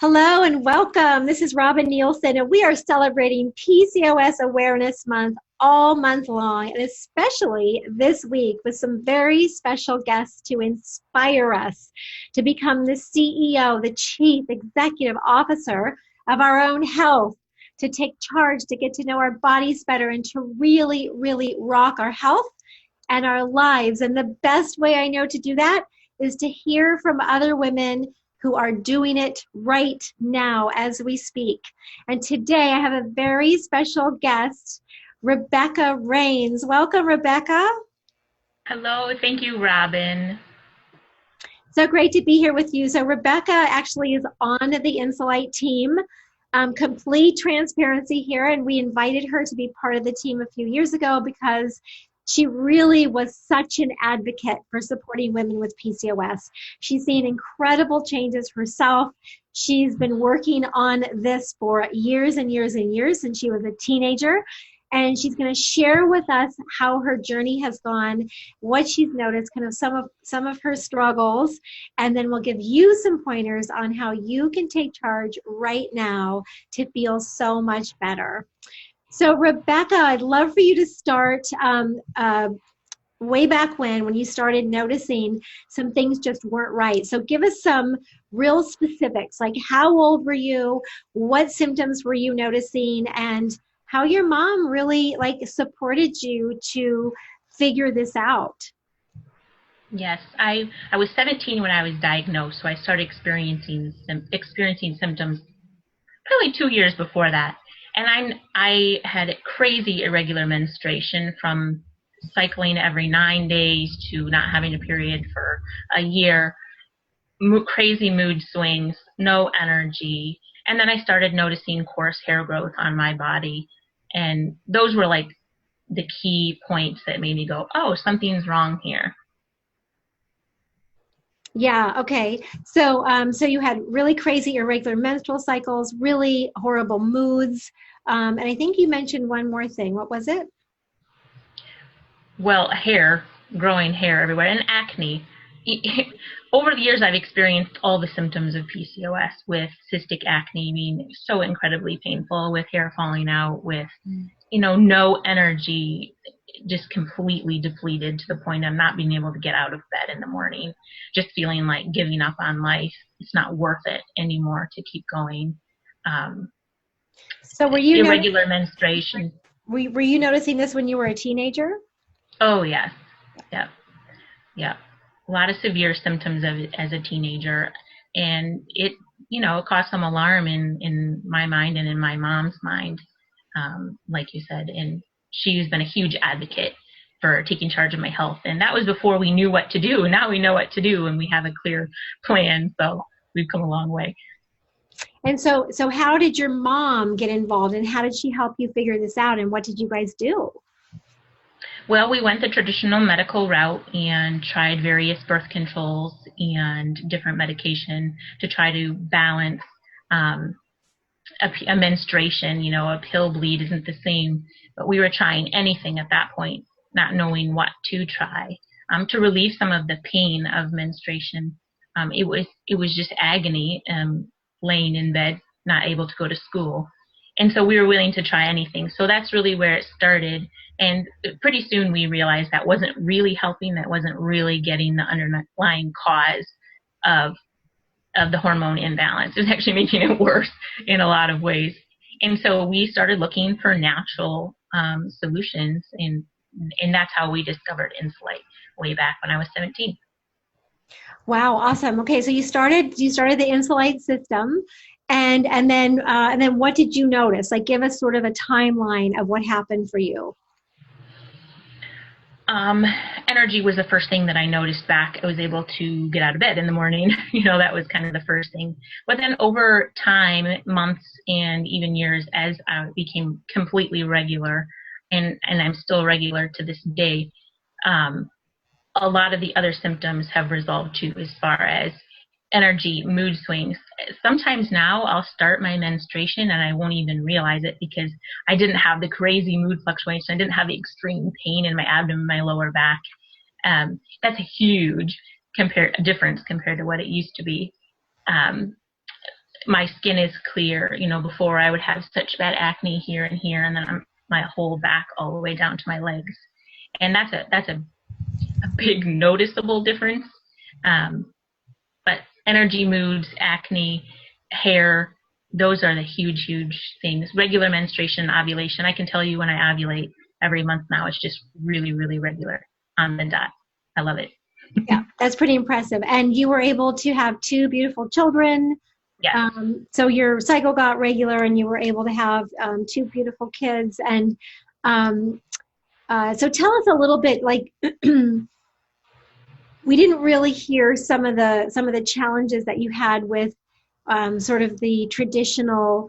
Hello and welcome. This is Robin Nielsen, and we are celebrating PCOS Awareness Month all month long, and especially this week with some very special guests to inspire us to become the CEO, the Chief Executive Officer of our own health, to take charge, to get to know our bodies better, and to really, really rock our health and our lives. And the best way I know to do that is to hear from other women who are doing it right now as we speak. And today I have a very special guest, Rebekah Rains. Welcome, Rebekah. Hello, thank you, Robin. So great to be here with you. So Rebekah actually is on the Insulite team. Complete transparency here, and we invited her to be part of the team a few years ago because she really was such an advocate for supporting women with PCOS. She's seen incredible changes herself. She's been working on this for years and years and years since she was a teenager. And she's going to share with us how her journey has gone, what she's noticed, kind of some of her struggles, and then we'll give you some pointers on how you can take charge right now to feel so much better. So Rebekah, I'd love for you to start way back when you started noticing some things just weren't right. So give us some real specifics, like how old were you, what symptoms were you noticing, and how your mom really supported you to figure this out. Yes, I was 17 when I was diagnosed, so I started experiencing symptoms probably 2 years before that. And I had crazy irregular menstruation, from cycling every 9 days to not having a period for a year, crazy mood swings, no energy. And then I started noticing coarse hair growth on my body. And those were like the key points that made me go, oh, something's wrong here. Yeah, okay. So you had really crazy irregular menstrual cycles, really horrible moods. And I think you mentioned one more thing. What was it? Well, growing hair everywhere, and acne. Over the years, I've experienced all the symptoms of PCOS, with cystic acne being so incredibly painful, with hair falling out, with, no energy, just completely depleted to the point of not being able to get out of bed in the morning, just feeling like giving up on life. It's not worth it anymore to keep going. So were you irregular menstruation? Were you noticing this when you were a teenager? Oh, yes. Yeah. A lot of severe symptoms as a teenager, and it caused some alarm in my mind and in my mom's mind, like you said. And she's been a huge advocate for taking charge of my health, and that was before we knew what to do. Now we know what to do, and we have a clear plan, so we've come a long way. And so how did your mom get involved, and how did she help you figure this out, and what did you guys do? Well, we went the traditional medical route and tried various birth controls and different medication to try to balance a menstruation. A pill bleed isn't the same, but we were trying anything at that point, not knowing what to try to relieve some of the pain of menstruation. It was just agony, laying in bed, not able to go to school. And so we were willing to try anything. So that's really where it started. And pretty soon we realized that wasn't really helping, that wasn't really getting the underlying cause of the hormone imbalance. It was actually making it worse in a lot of ways. And so we started looking for natural solutions, and that's how we discovered Insulite way back when I was 17. Wow, awesome. Okay, so you started the Insulite system. And then what did you notice? Like, give us sort of a timeline of what happened for you. Energy was the first thing that I noticed back. I was able to get out of bed in the morning. That was kind of the first thing. But then over time, months and even years, as I became completely regular, and I'm still regular to this day, a lot of the other symptoms have resolved too, as far as energy, mood swings. Sometimes now I'll start my menstruation and I won't even realize it because I didn't have the crazy mood fluctuation. I didn't have the extreme pain in my abdomen, my lower back. That's a huge difference compared to what it used to be. my skin is clear. Before I would have such bad acne here and here, and then my whole back all the way down to my legs. And that's a big noticeable difference. But energy, moods, acne, hair, those are the huge, huge things. Regular menstruation, ovulation. I can tell you when I ovulate every month now, it's just really, really regular on the dot. I love it. Yeah, that's pretty impressive. And you were able to have 2 beautiful children. Yeah. So your cycle got regular and you were able to have 2 beautiful kids. And so tell us a little bit, like, we didn't really hear some of the challenges that you had with sort of the traditional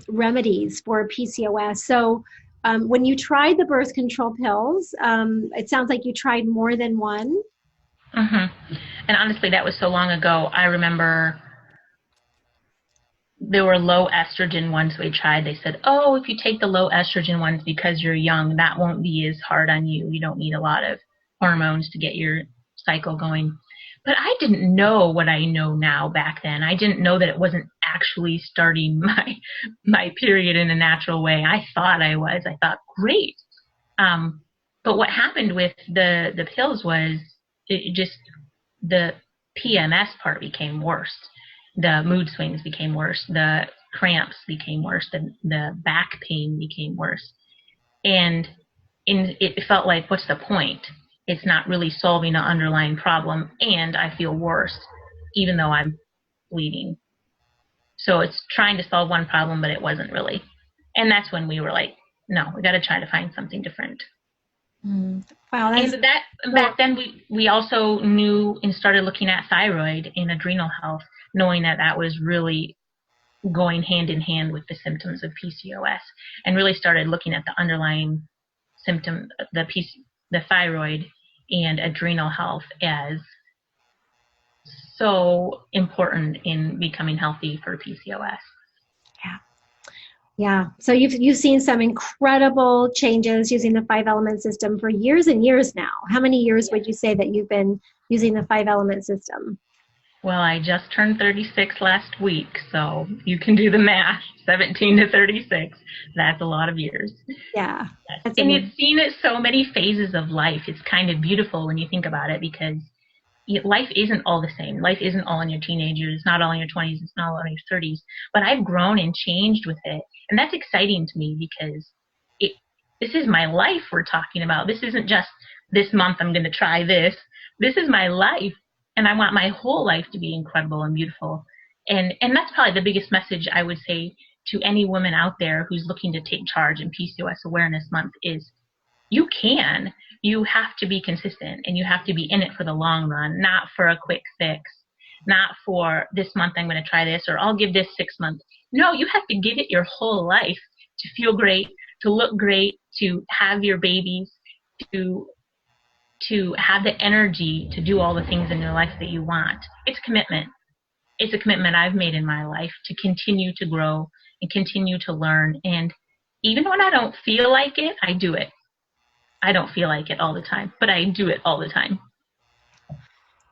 remedies for PCOS. So when you tried the birth control pills, it sounds like you tried more than one. Mm-hmm. And honestly, that was so long ago. I remember there were low estrogen ones we tried. They said, oh, if you take the low estrogen ones because you're young, that won't be as hard on you. You don't need a lot of hormones to get your cycle going. But I didn't know what I know now back then. I didn't know that it wasn't actually starting my period in a natural way. I thought I was. I thought, great. But what happened with the pills was the PMS part became worse. The mood swings became worse. The cramps became worse. The back pain became worse. And it felt like, what's the point? It's not really solving the underlying problem, and I feel worse, even though I'm bleeding. So it's trying to solve one problem, but it wasn't really. And that's when we were like, no, we got to try to find something different. Wow. And back then we also knew and started looking at thyroid and adrenal health, knowing that was really going hand in hand with the symptoms of PCOS, and really started looking at the underlying symptom, the thyroid and adrenal health as so important in becoming healthy for PCOS. Yeah. So you've seen some incredible changes using the 5-element system for years and years now. How many years would you say that you've been using the 5-element system? Well, I just turned 36 last week, so you can do the math. 17 to 36. That's a lot of years. Yeah. And it's seen at so many phases of life. It's kind of beautiful when you think about it, because life isn't all the same. Life isn't all in your teenagers. It's not all in your 20s. It's not all in your 30s. But I've grown and changed with it. And that's exciting to me, because this is my life we're talking about. This isn't just this month I'm going to try this. This is my life. And I want my whole life to be incredible and beautiful. And that's probably the biggest message I would say to any woman out there who's looking to take charge in PCOS Awareness Month is, you can. You have to be consistent, and you have to be in it for the long run, not for a quick fix, not for this month I'm going to try this, or I'll give this 6 months. No, you have to give it your whole life to feel great, to look great, to have your babies, to have the energy to do all the things in your life that you want. It's commitment. It's a commitment I've made in my life to continue to grow and continue to learn. And even when I don't feel like it, I do it. I don't feel like it all the time, but I do it all the time.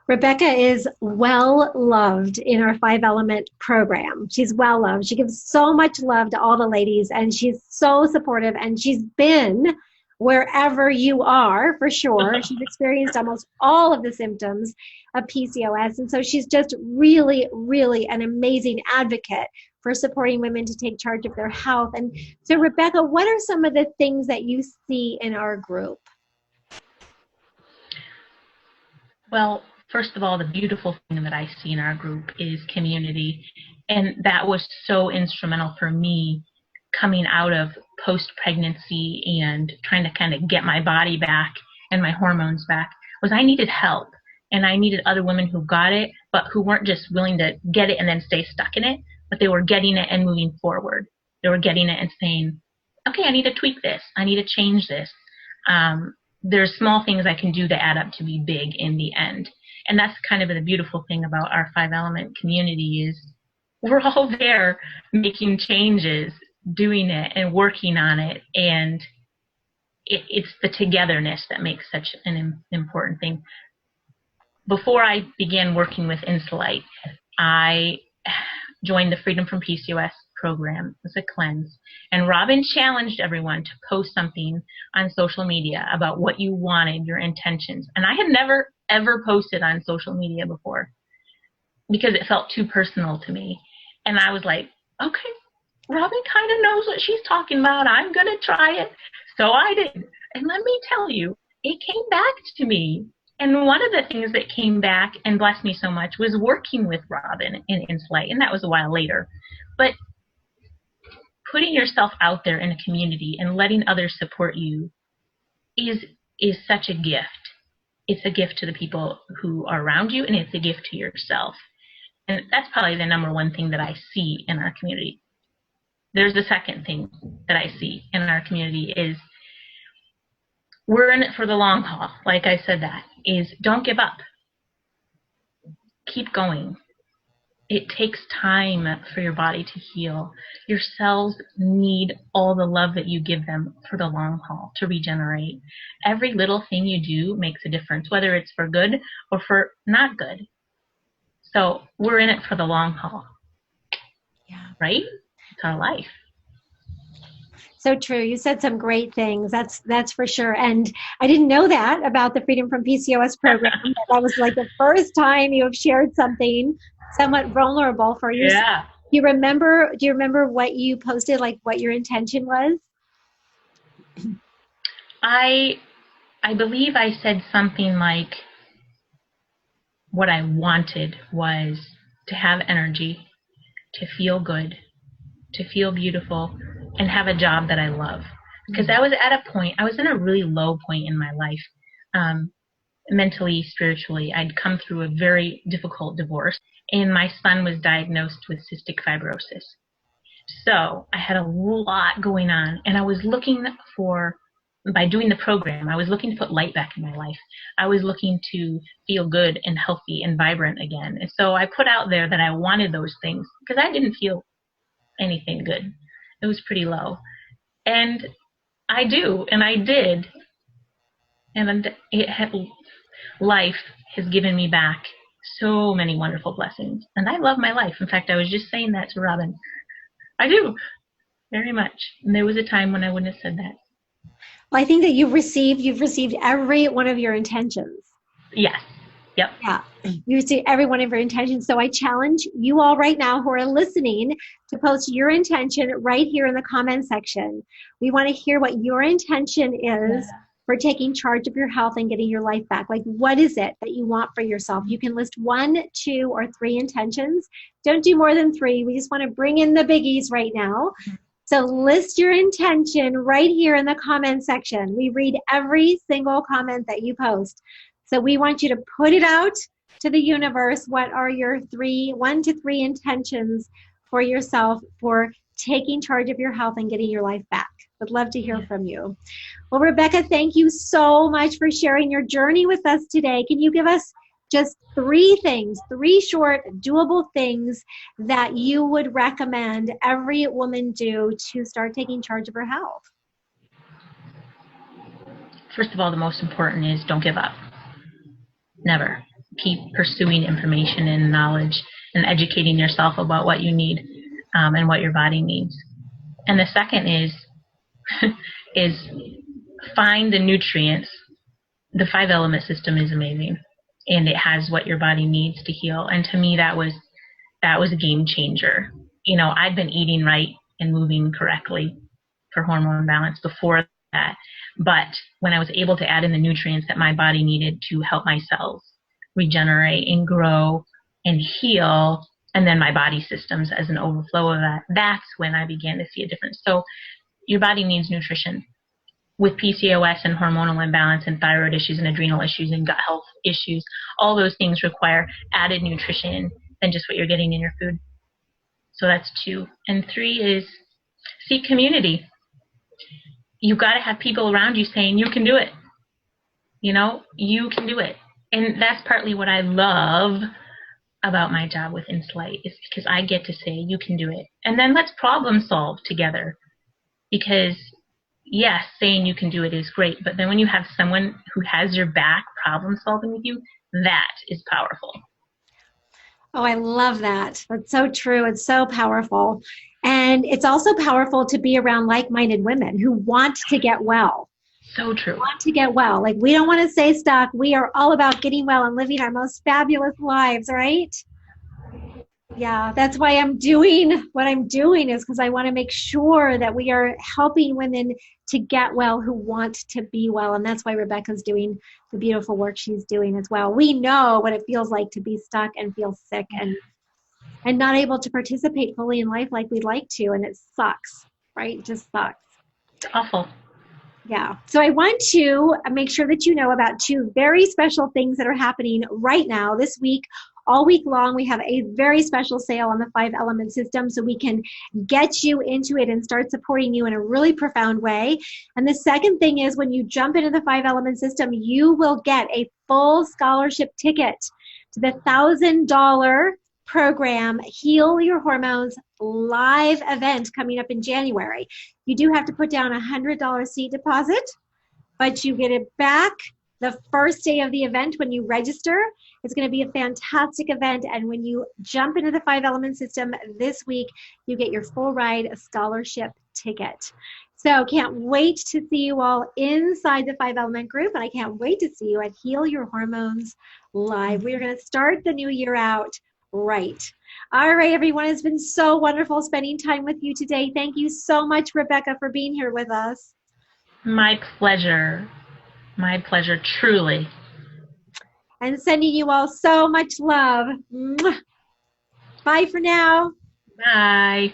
Rebekah is well loved in our 5-element program. She's well loved. She gives so much love to all the ladies, and she's so supportive, and she's been wherever you are, for sure. She's experienced almost all of the symptoms of PCOS, and so she's just really, really an amazing advocate for supporting women to take charge of their health. And so, Rebekah, what are some of the things that you see in our group? Well, first of all, the beautiful thing that I see in our group is community. And that was so instrumental for me coming out of post-pregnancy and trying to kind of get my body back and my hormones back, was I needed help. And I needed other women who got it, but who weren't just willing to get it and then stay stuck in it, but they were getting it and moving forward. They were getting it and saying, okay, I need to tweak this. I need to change this. There's small things I can do to add up to be big in the end. And that's kind of the beautiful thing about our 5-element community is we're all there making changes, doing it and working on it. And it's the togetherness that makes such an important thing. Before I began working with Insulite, I joined the Freedom from PCOS program. It was a cleanse. And Robin challenged everyone to post something on social media about what you wanted, your intentions. And I had never, ever posted on social media before because it felt too personal to me. And I was like, okay, Robin kind of knows what she's talking about. I'm going to try it. So I did. And let me tell you, it came back to me. And one of the things that came back and blessed me so much was working with Robin in Insight. And that was a while later. But putting yourself out there in a community and letting others support you is such a gift. It's a gift to the people who are around you, and it's a gift to yourself. And that's probably the number one thing that I see in our community. There's the second thing that I see in our community is we're in it for the long haul. Like I said, that is, don't give up. Keep going. It takes time for your body to heal. Your cells need all the love that you give them for the long haul to regenerate. Every little thing you do makes a difference, whether it's for good or for not good. So we're in it for the long haul. Yeah. Right? It's our life. So true. You said some great things. That's for sure. And I didn't know that about the Freedom from PCOS program. That was like the first time you have shared something somewhat vulnerable for yourself. Yeah. Do you remember what you posted, like what your intention was? I believe I said something like what I wanted was to have energy, to feel good, to feel beautiful, and have a job that I love. Because I was at a point, I was in a really low point in my life, mentally, spiritually. I'd come through a very difficult divorce, and my son was diagnosed with cystic fibrosis. So I had a lot going on, and I was looking for, by doing the program, I was looking to put light back in my life. I was looking to feel good and healthy and vibrant again. And so I put out there that I wanted those things because I didn't feel anything good. It was pretty low. And I do, and I did. And life has given me back so many wonderful blessings. And I love my life. In fact, I was just saying that to Robin. I do, very much. And there was a time when I wouldn't have said that. Well, I think that you've received every one of your intentions. Yes. Yep. Yeah. You see every one of your intentions. So I challenge you all right now who are listening to post your intention right here in the comment section. We want to hear what your intention is for taking charge of your health and getting your life back. Like, what is it that you want for yourself? You can list 1, 2, or 3 intentions. Don't do more than 3. We just want to bring in the biggies right now. So list your intention right here in the comment section. We read every single comment that you post. So we want you to put it out to the universe. What are your 1 to 3 intentions for yourself for taking charge of your health and getting your life back? Would love to hear from you. Well, Rebekah, thank you so much for sharing your journey with us today. Can you give us just 3 things, 3 short, doable things that you would recommend every woman do to start taking charge of her health? First of all, the most important is don't give up. Never. Keep pursuing information and knowledge and educating yourself about what you need and what your body needs. And the second is find the nutrients. The 5-element system is amazing, and it has what your body needs to heal. And to me, that was a game changer. You know, I'd been eating right and moving correctly for hormone balance before that. But when I was able to add in the nutrients that my body needed to help my cells regenerate and grow and heal, and then my body systems as an overflow of that, that's when I began to see a difference. So your body needs nutrition. With PCOS and hormonal imbalance and thyroid issues and adrenal issues and gut health issues, all those things require added nutrition than just what you're getting in your food. So that's 2. And 3 is seek community. You've got to have people around you saying, you can do it. You know, you can do it. And that's partly what I love about my job with Insight, is because I get to say, you can do it. And then let's problem solve together. Because yes, saying you can do it is great, but then when you have someone who has your back problem solving with you, that is powerful. Oh, I love that. That's so true. It's so powerful. And it's also powerful to be around like-minded women who want to get well. So true. Want to get well. Like, we don't want to stay stuck. We are all about getting well and living our most fabulous lives, right? Yeah, that's why I'm doing what I'm doing, is because I want to make sure that we are helping women to get well who want to be well. And that's why Rebekah's doing the beautiful work she's doing as well. We know what it feels like to be stuck and feel sick and not able to participate fully in life like we'd like to. And it sucks, right? It just sucks. It's awful. Yeah. So I want to make sure that you know about two very special things that are happening right now this week. All week long, we have a very special sale on the 5-element system, so we can get you into it and start supporting you in a really profound way. And the second thing is, when you jump into the 5-element system, you will get a full scholarship ticket to the $1,000 program, Heal Your Hormones live event coming up in January. You do have to put down a $100 seat deposit, but you get it back the first day of the event when you register. It's going to be a fantastic event. And when you jump into the 5-element system this week, you get your full ride scholarship ticket. So can't wait to see you all inside the 5-element group. And I can't wait to see you at Heal Your Hormones live. We're going to start the new year out right. All right, everyone. It's been so wonderful spending time with you today. Thank you so much, Rebekah, for being here with us. My pleasure. My pleasure, truly. And sending you all so much love. Mwah. Bye for now. Bye.